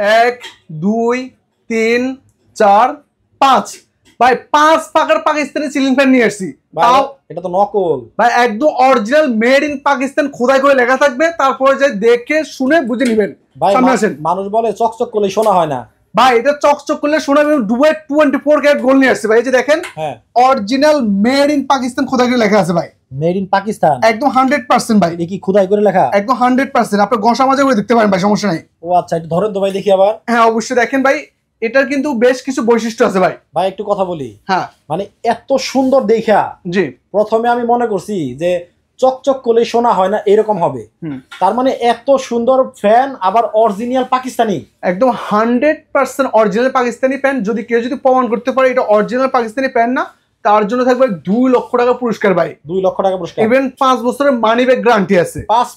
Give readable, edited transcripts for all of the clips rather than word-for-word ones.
1 2 3 4 5 ভাই 5 পাকার Pakistani ceiling fan নিয়ে আসছি। তাও এটা তো নকল ভাই, একদম অরিজিনাল মেড ইন পাকিস্তান খোদাই করে লেখা থাকবে, তারপরে যে দেখে শুনে বুঝে নেবেন। সামনে আসেন। মানুষ বলে চকচক করলে শোনা হয় না ভাই, এটা চকচক করলে শোনা দুবাই 24 ক্যারেট গোল্ড নিয়ে আসছে ভাই। এই যে দেখেন, অরিজিনাল মেড ইন পাকিস্তান খোদাই করে লেখা আছে ভাই। মেড ইন পাকিস্তান একদম 100% ভাই। এটা কি খোদাই করে লেখা? একদম 100%। আপনি ঘষা মাজা করে দেখতে পারেন ভাই, সমস্যা নাই। ও আচ্ছা, একটু ধরেন তো ভাই দেখি আবার। হ্যাঁ অবশ্যই, দেখেন ভাই, এটার কিন্তু বেশ কিছু বৈশিষ্ট্য আছে ভাই। ভাই একটু কথা বলি। হ্যাঁ, মানে এত সুন্দর দেখা, জি, প্রথমে আমি মনে করছি যে চকচক করলে শোনা হয় না এরকম হবে, তার মানে এত সুন্দর ফ্যান, আবার অরিজিনাল পাকিস্তানি, একদম 100% অরিজিনাল পাকিস্তানি ফ্যান। যদি কেউ যদি প্রমাণ করতে পারে এটা অরিজিনাল পাকিস্তানি ফ্যান না, তার জন্য থাকবে 2 লক্ষ টাকা পুরস্কার ভাই। 2 লক্ষ টাকা পুরস্কার, ইভেন 5 বছরের মানি ব্যাক গ্যারান্টি আছে। 5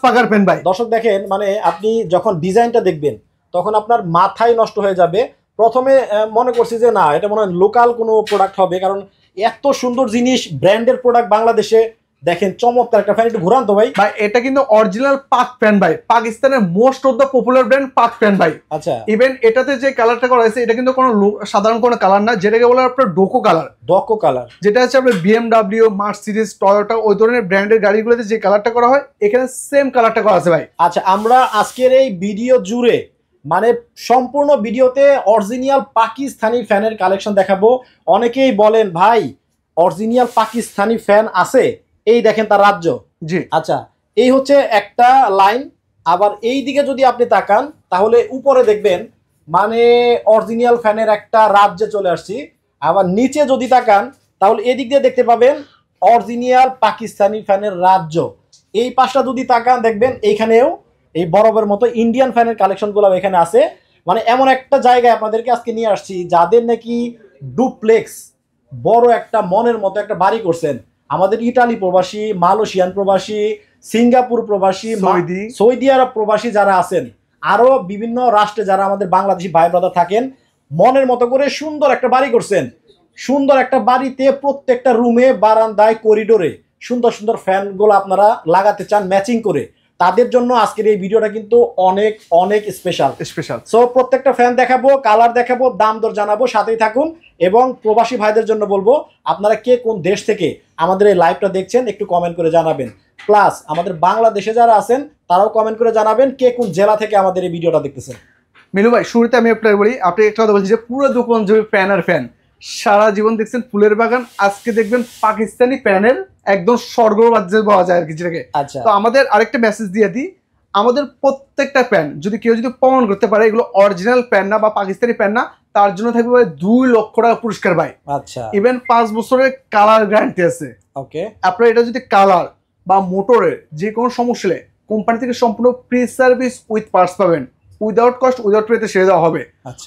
পাখার ফ্যান ভাই। দর্শক দেখেন, মানে আপনি যখন ডিজাইনটা দেখবেন তখন আপনার মাথায় নষ্ট হয়ে যাবে। প্রথমে মনে করছি যে না, এটা মনে হয় লোকাল কোনো প্রোডাক্ট হবে, কারণ এত সুন্দর জিনিস, ব্র্যান্ডের প্রোডাক্ট বাংলাদেশে। দেখেন চমৎকার একটা ফ্যান, একটু ঘুরান তো ভাই। ভাই এটা কিন্তু অরিজিনাল পাক ফ্যান ভাই, পাকিস্তানের most of the popular brand পাক ফ্যান ভাই। আচ্ছা, ইভেন এটাতে যে কালারটা করা হয়েছে এটা কিন্তু কোনো সাধারণ কোনো কালার না, যেটাকে বলে আপনার ডোকো কালার, যেটা হচ্ছে আপনার BMW, মার্সিডিজ, টয়োটা ওই ধরনের ব্র্যান্ডের গাড়িগুলোতে যে কালারটা করা হয়, এখানে সেম কালারটা করা আছে ভাই। আচ্ছা, আমরা আজকের এই ভিডিও জুড়ে, মানে সম্পূর্ণ ভিডিওতে অরিজিনাল পাকিস্তানি ফ্যানের কালেকশন দেখাবো। অনেকেই বলেন ভাই অরিজিনাল পাকিস্তানি ফ্যান আছে, এই দেখেন তার রাজ্য। জি, আচ্ছা, এই হচ্ছে একটা লাইন। আবার এই দিকে যদি আপনি তাকান তাহলে উপরে দেখবেন মানে অরিজিনাল ফ্যানের একটা রাজ্যে চলে আসছি। আবার নিচে যদি তাকান তাহলে এদিক দিয়ে দেখতে পাবেন অরিজিনাল পাকিস্তানি ফ্যানের রাজ্য। এই পাশটা যদি তাকান দেখবেন এইখানেও এই বরফের মতো ইন্ডিয়ান ফ্যানের কালেকশনগুলো এখানে আছে। মানে এমন একটা জায়গায় আপনাদেরকে আজকে নিয়ে আসছি যাদের নাকি ডুপ্লেক্স বড় একটা মনের মতো একটা বাড়ি করছেন। আমাদের ইটালি প্রবাসী, মালয়েশিয়ান প্রবাসী, সিঙ্গাপুর প্রবাসী, সৌদি আরব প্রবাসী যারা আছেন, আরো বিভিন্ন রাষ্ট্রে যারা আমাদের বাংলাদেশি ভাই ব্রাদার থাকেন, মনের মতো করে সুন্দর একটা বাড়ি করছেন। সুন্দর একটা বাড়িতে প্রত্যেকটা রুমে, বারান্দায়, করিডোরে সুন্দর সুন্দর ফ্যানগুলো আপনারা লাগাতে চান ম্যাচিং করে, তাদের জন্য আজকের এই ভিডিওটা কিন্তু অনেক অনেক স্পেশাল। সো প্রত্যেকটা ফ্যান দেখাবো, কালার দেখাবো, দাম দর জানাবো, সাথেই থাকুন। এবং প্রবাসী ভাইদের জন্য বলবো আপনারা কে কোন দেশ থেকে আমাদের এই লাইভটা দেখছেন একটু কমেন্ট করে জানাবেন। প্লাস আমাদের বাংলাদেশে যারা আছেন তারাও কমেন্ট করে জানাবেন কে কোন জেলা থেকে আমাদের এই ভিডিওটা দেখতেছেন। মিনু ভাই, শুরুতে আমি আপনাকে বলি, আপনি একটা কথা বলছি যে পুরো দোকান জুড়ে ফ্যান আর ফ্যান, সারা জীবন দেখছেন ফুলের বাগান, আজকে দেখবেন পাকিস্তানি ফ্যানের একদম স্বর্গ রাজ্যে পাওয়া যায় আর কি যেটাকে। আচ্ছা, তো আমাদের আরেকটা মেসেজ দিয়ে দিই, আমাদের প্রত্যেকটা ফ্যান যদি কেউ যদি প্রমাণ করতে পারে এগুলো অরিজিনাল ফ্যান না বা পাকিস্তানি ফ্যান না, তার জন্য থাকবে 2 লক্ষ টাকা পুরস্কার ভাই। আচ্ছা, ইভেন 5 বছরের কালার গ্যারান্টি আছে। ওকে, আপনার এটা যদি কালার বা মোটরের যে কোনো সমস্যা হলে কোম্পানি থেকে সম্পূর্ণ ফ্রি সার্ভিস উইথ পার্টস পাবেন, উইদাউট কস্ট, উইদাউট পেতে সেরে দেওয়া হবে।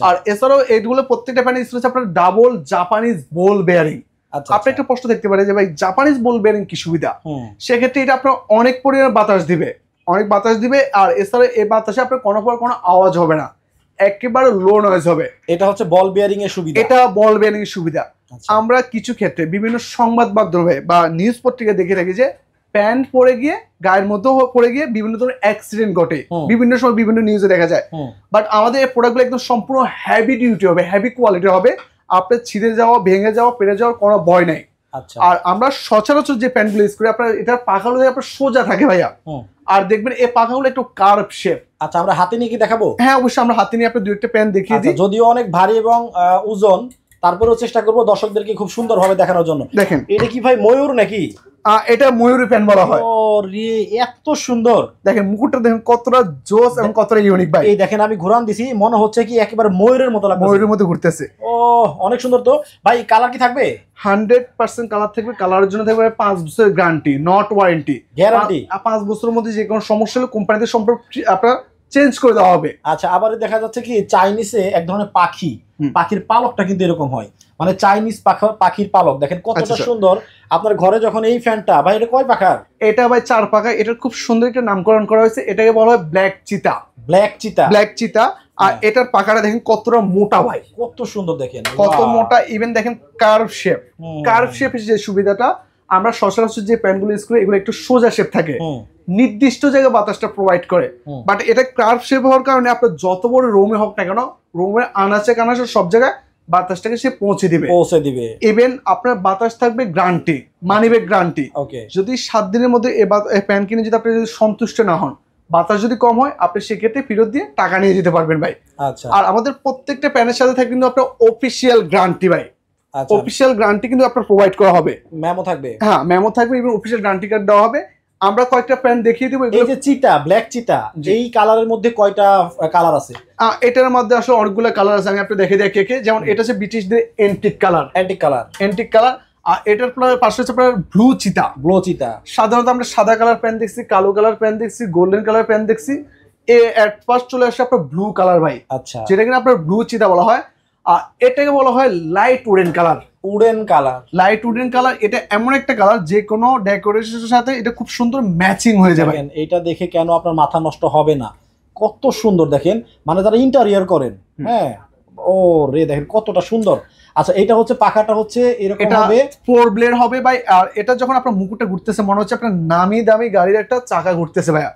আর এছাড়াও এইগুলো প্রত্যেকটা ফ্যানে ইউজ হচ্ছে আপনার ডাবল জাপানিজ বল বেয়ারিং। আপনি একটা প্রশ্ন দেখতে পারেন যে ভাই জাপানিজ বল বেয়ারিং কি সুবিধা? সেক্ষেত্রে এটা আপনার অনেক পরিমাণে বাতাস দিবে, আর এছাড়া এই বাতাসে আপনার কোনো আওয়াজ হবে না, একেবারে লো নয়েজ হবে। এটা হচ্ছে বল বেয়ারিং এর সুবিধা। এটা বল বেয়ারিং এর সুবিধা। আমরা কিছু ক্ষেত্রে বিভিন্ন সংবাদ মাধ্যমে বা নিউজ পত্রিকা দেখে থাকি যে ফ্যান পড়ে গিয়ে গায়ের মধ্যে পড়ে গিয়ে বিভিন্ন ধরনের অ্যাক্সিডেন্ট ঘটে, বিভিন্ন সময় বিভিন্ন নিউজে দেখা যায়। বাট আমাদের এই প্রোডাক্টগুলো একদম সম্পূর্ণ হেভি ডিউটি হবে, হেভি কোয়ালিটি হবে, আপনার ছিঁড়ে যাওয়া, ভেঙে যাওয়া, পেরে যাওয়ার কোনো ভয় নাই। আর আমরা সচরাচর যে ফ্যানগুলো ইউজ করি আপনার এটার পাখাগুলো আপনার সোজা থাকে ভাইয়া, আর দেখবেন এই পাখাগুলো একটু কার্ভ শেপ। আচ্ছা, আমরা হাতে নিয়ে কি দেখাবো? হ্যাঁ অবশ্যই, আমরা হাতে নিয়ে আপনার 2-1টা ফ্যান দেখিয়ে দিই। যদিও অনেক ভারী এবং ওজন, তারপরেও চেষ্টা করবো দর্শকদেরকে খুব সুন্দরভাবে দেখানোর জন্য। দেখেন এটা কি ভাই ময়ূর নাকি? এটা ময়ূরী ফ্যান বলা হয়। ওরে এত সুন্দর, দেখেন মুকুটটা দেখেন কতটা জোস এবং কতটা ইউনিক ভাই। এই দেখেন আমি ঘুরান দিছি, মনে হচ্ছে কি একেবারে ময়ূরের মতো লাগছে, ময়ূরের মতো ঘুরতেছে। ও অনেক সুন্দর। তো ভাই কালার কি থাকবে? 100% কালার থাকবে। কালারের জন্য থাকবে 5 বছরের গ্যারান্টি, নট ওয়ারেন্টি। গ্যারান্টি 5 বছরের মধ্যে যে কোনো সমস্যা হলে কোম্পানিতে সম্পর্ক আপনার চেঞ্জ করে দেওয়া হবে। আচ্ছা, আবার দেখা যাচ্ছে কি চাইনিজে এক ধরনের পাখির পালকটা কিন্তু এরকম হয়, মানে চাইনিজ পাখির পালক দেখেন কতটা সুন্দর। আপনার ঘরে যখন এই ফ্যানটা, ভাই এটা কয় পাখার? এটা ভাই 4 পাখা। এটার খুব সুন্দর একটা নামকরণ করা হয়েছে, এটাকে বলা হয় ব্ল্যাক চিতা। আর এটার পাখাটা দেখেন কতটা মোটা ভাই, কত সুন্দর দেখেন, কত মোটা। ইভেন দেখেন কার্ভ শেপ যে সুবিধাটা, আমরা সচরাচর যে প্যানগুলো ইউজ করি এগুলো একটু সোজা শেপ থাকে, নির্দিষ্ট জায়গায় বাতাসটা প্রোভাইড করে। বাট এটা কার্ভ শেপ হওয়ার কারণে আপনার যত বড় রুমে হোক না কেন, রুমের আনাচে কানাচে সব জায়গায় বাতাসটাকে সে পৌঁছে দিবে। ইভেন আপনার বাতাস থাকবে গ্যারান্টি, মানি ব্যাক গ্যারান্টি। যদি 7 দিনের মধ্যে এই প্যান কিনে যদি আপনি যদি সন্তুষ্ট না হন, বাতাস যদি কম হয়, আপনি সেক্ষেত্রে ফেরত দিয়ে টাকা নিয়ে যেতে পারবেন ভাই। আচ্ছা, আর আমাদের প্রত্যেকটা প্যানের সাথে থাকে কিন্তু আপনার অফিসিয়াল গ্যারান্টি ভাই। অফিসিয়াল গ্যারান্টি কিন্তু আপনার প্রোভাইড করা হবে, মেমো থাকবে। হ্যাঁ, মেমো থাকবে এবং অফিসিয়াল গ্যারান্টি কার্ড দেওয়া হবে। আমরা কয়েকটা প্যান দেখিয়ে দিব। এই যে চিতা, ব্ল্যাক চিতা, এই কালারের মধ্যে কয়টা কালার আছে? এটার মধ্যে আসলে অনেকগুলো কালার আছে, আমি আপনাকে দেখে দিই কে। যেমন এটা হচ্ছে ব্রিটিশদের এন্টিক কালার। আর এটার পাশে হচ্ছে আপনার ব্লু চিতা। সাধারণত আমরা সাদা কালার প্যান দেখছি, কালো কালার প্যান দেখছি, গোল্ডেন কালার প্যান দেখছি। এট ফার্স্ট চলে আসছে আপনার ব্লু কালার ভাই। আচ্ছা, যেটা কিনা আপনার ব্লু চিতা বলা হয়। আর এটাকে বলা হয় light wooden colour. Light wooden colour এটা এমন একটা কালার যে কোনো ডেকোরেশনের সাথে এটা খুব সুন্দর ম্যাচিং হয়ে যাবে। এটা দেখে কেন আপনার মাথা নষ্ট হবে না, কত সুন্দর দেখেন, মানে যারা ইন্টেরিয়র করেন, হ্যাঁ, ও রে দেখেন কতটা সুন্দর। আচ্ছা, এটা হচ্ছে পাখাটা হচ্ছে এরকম হবে, 4 ব্লেড হবে ভাই। আর এটা যখন আপনার মুকুটটা ঘুরতেছে মনে হচ্ছে আপনার নামি দামি গাড়ির একটা চাকা ঘুরতেছে ভাইয়া।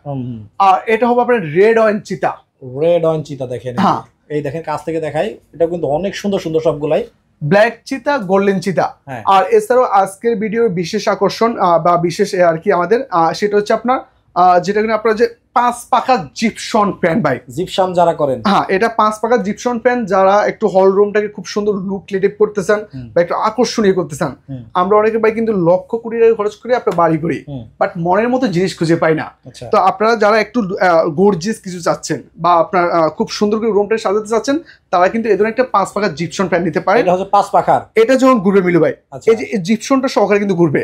আর এটা হবে আপনার রেড অয়েন চিতা। দেখেন, এই দেখেন কাছ থেকে দেখাই, এটা কিন্তু অনেক সুন্দর সুন্দর সবগুলাই। ব্ল্যাক চিতা, গোল্ডেন চিতা। আর এছাড়াও আজকের ভিডিওর বিশেষ আকর্ষণ বা বিশেষ আর কি আমাদের সেটা হচ্ছে আপনার যেটা কিনা আপনার যে 5 পাখা জিপসন প্যান ভাই। জিপসাম যারা করেন, হ্যাঁ, এটা 5 পাখা জিপসন প্যান যারা একটু হল রুমটাকে খুব সুন্দর লুক ক্রিয়েটিভ করতে চান বা একটু আকর্ষণীয় করতে চান। আমরা অনেকে ভাই কিন্তু লক্ষ কোটি টাকা খরচ করে আপনার বাড়ি করি, বাট মনের মতো জিনিস খুঁজে পাই না। তো আপনারা যারা একটু গর্জিয়াস কিছু চাচ্ছেন বা আপনার খুব সুন্দর করে রুমটা সাজাতে চাচ্ছেন, তারা কিন্তু এই ধরনের একটা 5 পাখা জিপসন প্যান নিতে পারে। এটা হচ্ছে 5 পাখার। এটা যখন ঘুরবে মিলু ভাই, এই যে জিপসনটা সহকারে কিন্তু ঘুরবে।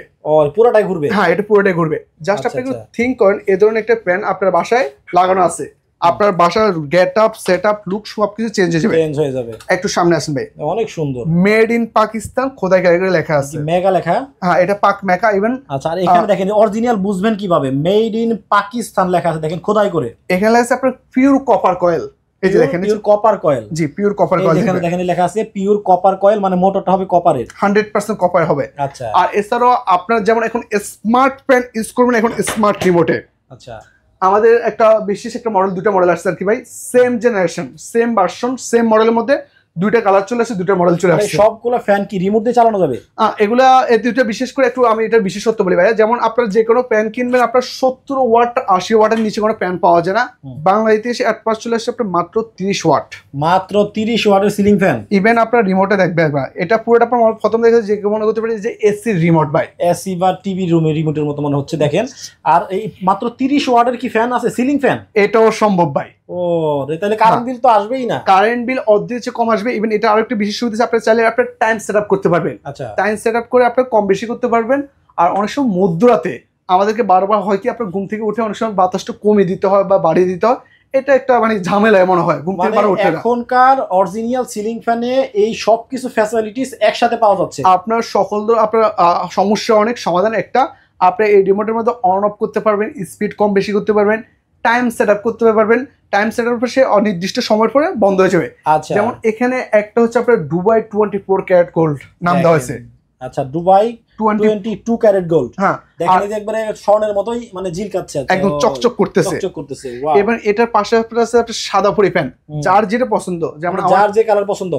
পুরোটাই ঘুরবে? হ্যাঁ, এটা পুরোটাই ঘুরবে। জাস্ট আপনি একটু থিঙ্ক করেন, এই ধরনের একটা প্যান আপনার বাসায় লাগানো আছে, আপনার বাসার get up, set up, look সবকিছু চেঞ্জ হয়ে যাবে। একটু সামনে আসেন ভাই, অনেক সুন্দর। মেড ইন পাকিস্তান খোদাই কারিগরে লেখা আছে, মেগা লেখা। হ্যাঁ, এটা পাক মেকা ইভেন। আচ্ছা, আর এখানে দেখেন অরিজিনাল বুঝবেন কিভাবে, মেড ইন পাকিস্তান লেখা আছে, দেখেন খোদাই করে। এখানে আছে আপনার পিওর কপার কয়েল। এই যে দেখেন, পিওর কপার কয়েল। জি, পিওর কপার কয়েল। এখানে দেখেন লেখা আছে পিওর কপার কয়েল, মানে মোটরটা হবে কপারের, 100% কপার হবে। আচ্ছা, আর এছাড়াও আপনার যেমন এখন স্মার্ট প্যান ইউজ করবেন, এখন স্মার্ট রিমোটে। আচ্ছা, আমাদের একটা বিশেষ একটা মডেল, দুটো মডেল আসছে আর কি ভাই, same generation, same version, same মডেলের মধ্যে দুইটা কালার চলে আসছে, দুইটা মডেল চলে আসছে। সবগুলো ফ্যান কি রিমোট দিয়ে চালানো যাবে? এগুলা এই দুইটা বিশেষ করে একটু আমি এটার বিশেষত্ব বলি ভাইয়া। যেমন আপনার যে কোনো প্যান কিনবেন, আপনার 70 ওয়াট 80 ওয়াটের নিচে কোনো প্যান পাওয়া যায় না। বাংলাদেশে এসে অ্যাডভান্স চলে আসছে আপনার মাত্র 30 ওয়াট। মাত্র 30 ওয়াটের সিলিং ফ্যান। ইভেন আপনার রিমোটে দেখবে একবার, এটা পুরোটা আপনার প্রথম দেখে যে মনে করতে পারে যে এসি রিমোট ভাই, এসি বা টিভি রুমের রিমোটের মতো মনে হচ্ছে দেখেন। আর এই মাত্র 30 ওয়াটের কি ফ্যান আছে, সিলিং ফ্যান? এটাও সম্ভব ভাই। ও রে, তাহলে কারেন্ট বিল তো আসবেই না। কারেন্ট বিল অর্ধেক চেয়ে কম আসবে। ইভেন এটা আরো একটা বিশেষ সুবিধা, আপনি চাইলে আপনার টাইম সেটআপ করতে পারবেন। আচ্ছা, টাইম সেটআপ করে আপনি কম বেশি করতে পারবেন। আর অনেক সময় মধ্যরাতে আমাদেরকে বারবার হয় কি আপনার ঘুম থেকে উঠে অনেক সময় বাতাসটা কমিয়ে দিতে হয় বা বাড়িয়ে দিতে হয়, এটা একটা মানে ঝামেলা মনে হয় ঘুম থেকে উঠে। এখনকার অরিজিনাল সিলিং ফ্যানে এই সব কিছু ফ্যাসিলিটিস একসাথে পাওয়া যাচ্ছে। আপনার সকল আপনার সমস্যা অনেক সমাধান একটা, আপনি এই রিমোটের মধ্যে অন অফ করতে পারবেন, স্পিড কম বেশি করতে পারবেন, টাইম সেটআপ করতে পারবেন। টাইম সেটআপ পর সে অনির্দিষ্ট সময়ের পরে বন্ধ হয়ে যাবে। আচ্ছা, যেমন এখানে একটা হচ্ছে আপনার দুবাই 24 ক্যারেট গোল্ড নাম দেওয়া হয়েছে। আচ্ছা, দুবাই 22 ক্যারেট গোল্ড। হ্যাঁ, দেখেন এই যে একবারে স্বর্ণের মতোই মানে ঝিলকাচ্ছে, একদম চকচক করতেছে। এবার এটার পাশে আপনার আছে একটা সাদা পরি ফ্যান, যার যেটা পছন্দ, যেমন যার যে কালার পছন্দ।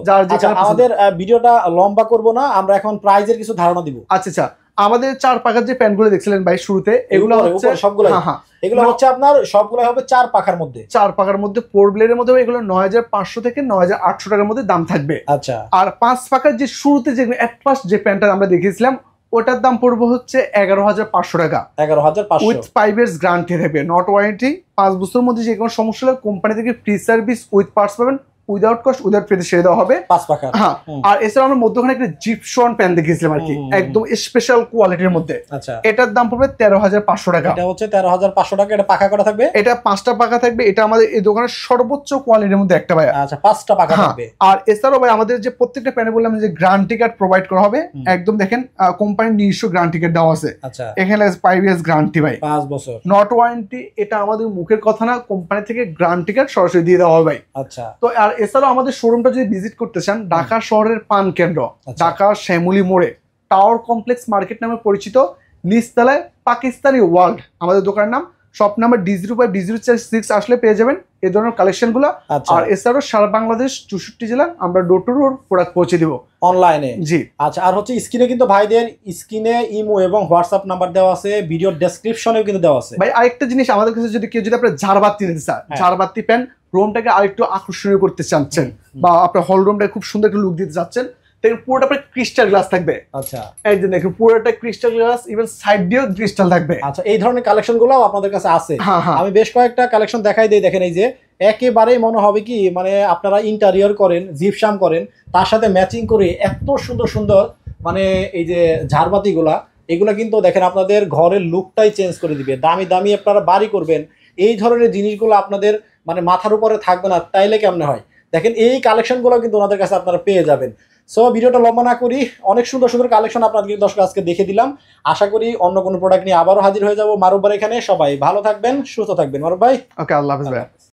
আমাদের ভিডিওটা লম্বা করব না, আমরা এখন প্রাইজের কিছু ধারণা দিব। আচ্ছা, আমাদের 4 পাখার যে প্যানগুলো দেখছিলেন ভাই শুরুতে, এগুলো হচ্ছে সবগুলো, হ্যাঁ, এগুলো হচ্ছে আপনার সবগুলাই হবে 4 পাখার মধ্যে। 4 পাখার মধ্যে 4 ব্লেডের মধ্যে এগুলো 9500 থেকে 9800 টাকার মধ্যে দাম থাকবে। আচ্ছা, আর 5 পাখার যে শুরুতে যে এট ফার্স্ট যে প্যানটা আমরা দেখিয়েছিলাম, ওটার দাম পড়বে হচ্ছে 11500 টাকা। 11500 উইথ 5 ইয়ার্স গ্যারান্টি থাকবে, নট ওয়ারেন্টি। 5 বছরের মধ্যে যে কোনো সমস্যা হলে কোম্পানি থেকে ফ্রি সার্ভিস উইথ পার্টস পাবেন, উইদাউট কস্ট, উইদাউট ফ্রিতে সেরে দেওয়া হবে 5 পাখা। হ্যাঁ, আর এছাড়া আমরা মধ্যখানে একটা জিপসন প্যান দেখিয়েছিলাম আর কি, একদম স্পেশাল কোয়ালিটির মধ্যে। আচ্ছা, এটার দাম পড়বে 13500 টাকা। এটা হচ্ছে 13500 টাকা। এটা পাখা করা থাকবে? এটা 5টা পাখা থাকবে। এটা আমাদের এই দোকানের সর্বোচ্চ কোয়ালিটির মধ্যে একটা ভাই। আচ্ছা, 5টা পাখা থাকবে। আর এছাড়াও ভাই আমাদের যে প্রত্যেকটা প্যানে বললাম যে গ্যারান্টি কার্ড প্রোভাইড করা হবে, একদম দেখেন কোম্পানির নিজস্ব গ্যারান্টি কার্ড দেওয়া আছে। আচ্ছা, এখানে 5 ইয়ার্স গ্যারান্টি ভাই, 5 বছর, নট ওয়ারেন্টি। এটা আমাদের মুখের কথা না, কোম্পানি থেকে গ্যারান্টি কার্ড সরাসরি দিয়ে দেওয়া হবে ভাই। আচ্ছা, তো আর এছাড়াও আমাদের শোরুমটা যদি ভিজিট করতে চান, ঢাকা শহরের পান কেন্দ্র, ঢাকা শ্যামলী মোড়ে টাওয়ার কমপ্লেক্স মার্কেট নামে পরিচিত নিচতলায় পাকিস্তানি ওয়ার্ল্ড আমাদের দোকানের নাম, শপ নাম্বার D05D06 আসলে পেয়ে যাবেন এই ধরনের কালেকশনগুলো। আচ্ছা আর এছাড়াও সারা বাংলাদেশ 64 জেলা আমরা ডোর টু ডোর প্রোডাক্ট পৌঁছে দিব অনলাইনে। জি আচ্ছা, আর হচ্ছে স্ক্রিনে কিন্তু ভাইদের স্ক্রিনে ইমো এবং হোয়াটসঅ্যাপ নাম্বার দেওয়া আছে, ভিডিও ডেসক্রিপশনেও কিন্তু দেওয়া আছে। ভাই আরেকটা জিনিস, আমাদের কাছে যদি কেউ যদি আপনার ঝাড়বাতি নিতে চান, ঝাড়বাতি প্যান রুমটাকে আরেকটু আকর্ষণীয় করতে চাচ্ছেন বা আপনার হল রুমটাকে খুব সুন্দর একটা লুক দিতে চাচ্ছেন, দেখুন পুরোটা আপনার ক্রিস্টাল গ্লাস থাকবে। আচ্ছা এই যে দেখুন পুরোটা ক্রিস্টাল গ্লাস, ইভেন সাইড দিয়েও ক্রিস্টাল থাকবে। আচ্ছা, এই ধরনের কালেকশন গুলো আপনাদের কাছে আছে। হ্যাঁ হ্যাঁ আমি বেশ কয়েকটা কালেকশন দেখাই দিই, দেখেন এই যে একেবারেই মনে হবে কি মানে আপনারা ইন্টেরিয়র করেন, জিপসাম করেন, তার সাথে ম্যাচিং করে এত সুন্দর সুন্দর মানে এই যে ঝাড়বাতি গুলা, এগুলা কিন্তু দেখেন আপনাদের ঘরের লুকটাই চেঞ্জ করে দিবে। দামি দামি আপনারা বাড়ি করবেন, এই ধরনের জিনিসগুলো আপনাদের মানে মাথার উপরে থাকবে না, তাইলে কেমনে হয়? দেখেন এই কালেকশনগুলো কিন্তু ওনাদের কাছে আপনারা পেয়ে যাবেন। সো ভিডিওটা লম্বা না করি, অনেক সুন্দর সুন্দর কালেকশন আপনাদের দর্শক আজকে দেখে দিলাম। আশা করি অন্য কোনো প্রোডাক্ট নিয়ে আবারও হাজির হয়ে যাবো মারুফ ভাই এখানে। সবাই ভালো থাকবেন, সুস্থ থাকবেন। মারুফ ভাই, ওকে, আল্লাহ হাফেজ ভাই।